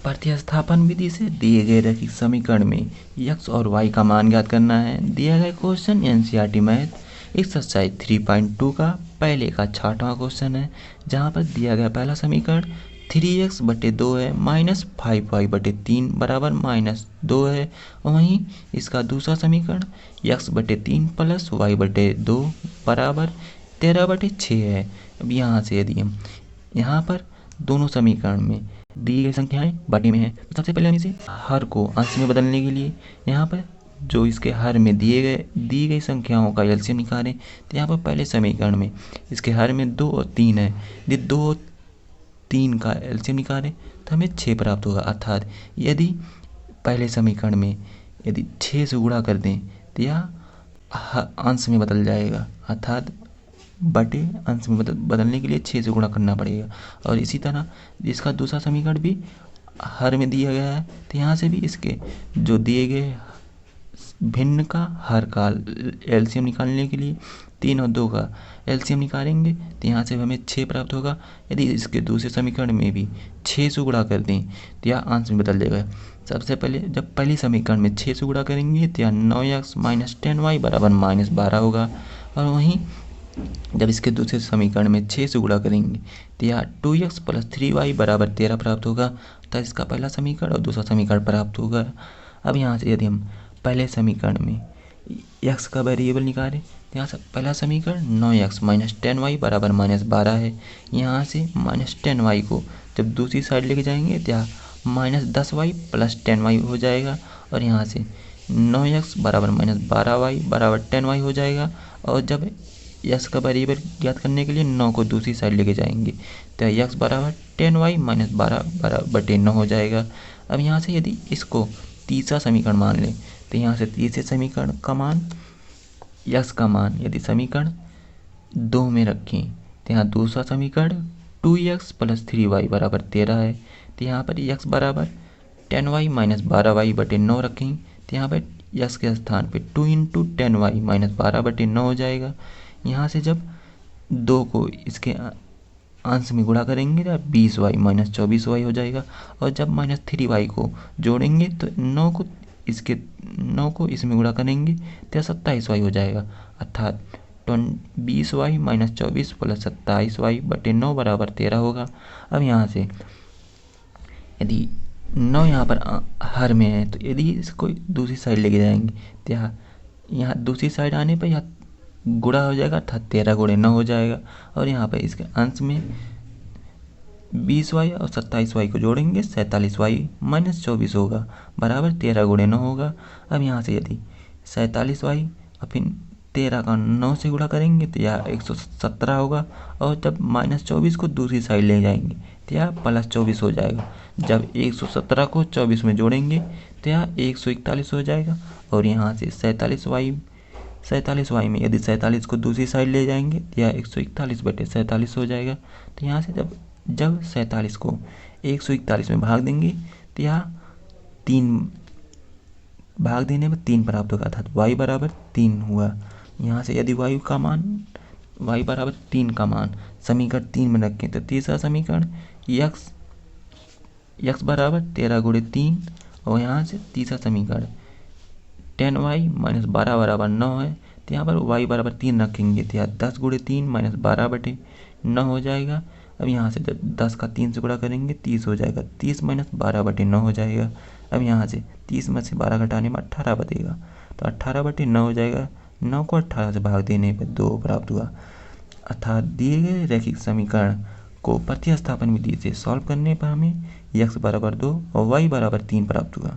प्रतिस्थापन विधि से दिए गए रैखिक समीकरण में x और y का मान ज्ञात करना है। दिया गया क्वेश्चन एनसीईआरटी मैथ एक्सरसाइज 3.2 का पहले का 6वां क्वेश्चन है, जहां पर दिया गया पहला समीकरण 3x/2 है माइनस 5y/3 बराबर -2 है। वहीं इसका दूसरा समीकरण x/3 प्लस y/2 बराबर 13/6 है। अब यहाँ से यदि हम यहाँ पर दोनों समीकरण में दी गई संख्याएं बाटी में है, तो सबसे पहले हम इसे हर को अंश में बदलने के लिए यहाँ पर जो इसके हर में दी गई संख्याओं का एलसीएम निकालें। तो यहाँ पर पहले समीकरण में इसके हर में 2 और 3 है, यदि 2 और 3 का एलसीएम निकालें तो हमें 6 प्राप्त होगा। अर्थात यदि पहले समीकरण में यदि 6 से गुणा कर दें तो यह अंश में बदल जाएगा, अर्थात बटे अंश में बदलने के लिए 6 से गुणा करना पड़ेगा। और इसी तरह इसका दूसरा समीकरण भी हर में दिया गया है, तो यहाँ से भी इसके जो दिए गए भिन्न का हर का एलसीएम निकालने के लिए 3 और 2 का एलसीएम निकालेंगे तो यहाँ से हमें 6 प्राप्त होगा। यदि इसके दूसरे समीकरण में भी 6 से गुणा कर दें तो यह अंश में बदल जाएगा। सबसे पहले जब पहले समीकरण में 6 से गुणा करेंगे तो यह 9x - 10y बराबर -12 होगा। और वहीं जब इसके दूसरे समीकरण में 6 से गुणा करेंगे तो यह 2x + 3y बराबर 13 प्राप्त होगा। तो इसका पहला समीकरण और दूसरा समीकरण प्राप्त होगा। अब यहाँ से यदि हम पहले समीकरण में x का वेरिएबल निकालें तो यहाँ से पहला समीकरण 9x - 10y बराबर -12 है। यहाँ से -10y को जब दूसरी साइड लेके जाएंगे तो यह -10y + 10y हो जाएगा। और यहाँ से 9x बराबर -12y बराबर 10y हो जाएगा। और जब x का वेरिएबल ज्ञात करने के लिए 9 को दूसरी साइड लेके जाएंगे तो x बराबर 10y - 12/9 हो जाएगा। अब यहाँ से यदि इसको तीसरा समीकरण मान लें तो यहाँ से तीसरे समीकरण का मान x का मान यदि समीकरण 2 में रखें तो यहाँ दूसरा समीकरण 2x + 3y बराबर 13 है। तो यहाँ पर x बराबर 10y - 12y/9 रखें तो यहाँ पर x के स्थान पे 2 × 10y - 12/9 हो जाएगा। यहाँ से जब 2 को इसके अंश में गुणा करेंगे तो 20y - 24y हो जाएगा। और जब -3y को जोड़ेंगे तो 9 को इसमें गुणा करेंगे तो 27y हो जाएगा। अर्थात 20y - 24 + 27y/9 बराबर 13 होगा। अब यहाँ से यदि 9 यहाँ पर हर में है तो यदि इसको दूसरी साइड लेके जाएंगे तो यहाँ दूसरी साइड आने पर यह गुणा हो जाएगा, अर्थात 13 × 9 हो जाएगा। और यहाँ पर इसके अंश में 20y और 27y को जोड़ेंगे 47y - 24 होगा बराबर 13 × 9 होगा। अब यहाँ से यदि 47y और फिर 13 का 9 से गुणा करेंगे तो यह 117 होगा। और जब -24 को दूसरी साइड ले जाएंगे तो यह +24 हो जाएगा। जब 117 को 24 में जोड़ेंगे तो यह 141 हो जाएगा। और यहाँ से 47y में यदि 47 को दूसरी साइड ले जाएंगे तो यह 141/47 हो जाएगा। तो यहाँ से जब 47 को 141 में भाग देंगे तो यह 3 भाग देने में 3 प्राप्त होगा, अर्थात y बराबर 3 हुआ। यहाँ से यदि y बराबर 3 का मान समीकरण 3 में रखें तो तीसरा समीकरण x बराबर 13 × 3 और यहाँ से तीसरा समीकरण 10y - 12 बराबर 9 है। तो यहाँ पर y बराबर 3 रखेंगे तो यह 10 × 3 - 12/9 हो जाएगा। अब यहाँ से जब 10 का 3 से गुणा करेंगे 30 हो जाएगा, 30 - 12/9 हो जाएगा। अब यहाँ से 30 में से 12 घटाने में 18 बचेगा, तो 18/9 हो जाएगा। 9 को 18 से भाग देने पर 2 प्राप्त हुआ। अर्थात दिए गए रैखिक समीकरण को प्रतिस्थापन विधि से सॉल्व करने पर हमें x बराबर 2 और y बराबर 3 प्राप्त हुआ।